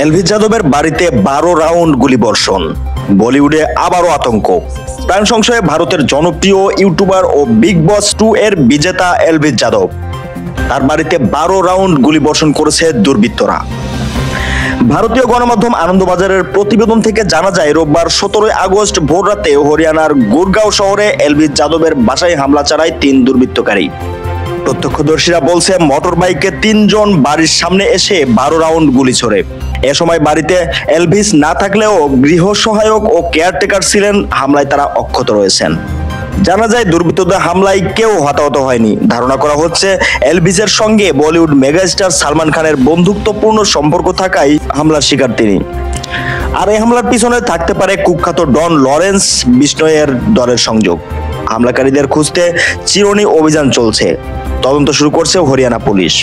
Elvis যাদবের বাড়িতে 12 round গুলিবর্ষণ, বলিউডে আবারও আতঙ্ক। প্রাণ সংশয়ে ভারতের জনপ্রিয় ইউটিউবার ও বিগ বস 2 এর বিজেতা এলভিস যাদব। তার বাড়িতে 12 রাউন্ড গুলিবর্ষণ করেছে দুর্বৃত্তরা। ভারতীয় গণমাধ্যম আনন্দবাজারের প্রতিবেদন থেকে জানা যায়, রোববার 17 আগস্ট ভোররাতে হরিয়ানার গুরগাঁও শহরে এলভিস যাদবের বাসায় হামলা চালায় 3 দুর্বৃত্তকারী। প্রত্যক্ষদর্শীরা বলছে, মোটর বাইকে 3 জন বাড়ির সামনে এসে 12 রাউন্ড গুলি ছোড়ে। এ সময় বাড়িতে এলভিস না থাকলেও গৃহ সহায়ক ও কেয়ারটেকার ছিলেন। হামলায় তারা অক্ষত রয়েছেন। জানা যায়, দুর্বৃত্তদের হামলায় কেউ হতাহত হয়নি। ধারণা করা হচ্ছে, এলভিসের সঙ্গে বলিউড মেগাস্টার সালমান খানের বন্ধুত্বপূর্ণ সম্পর্ক থাকায় হামলার শিকার তিনি। আর এই হামলার পিছনে থাকতে পারে কুখ্যাত ডন লরেন্স বিষ্ণয়ের দলের সংযোগ। হামলাকারীদের খুঁজতে চিরুনি অভিযান চলছে। তদন্ত শুরু করছে হরিয়ানা পুলিশ।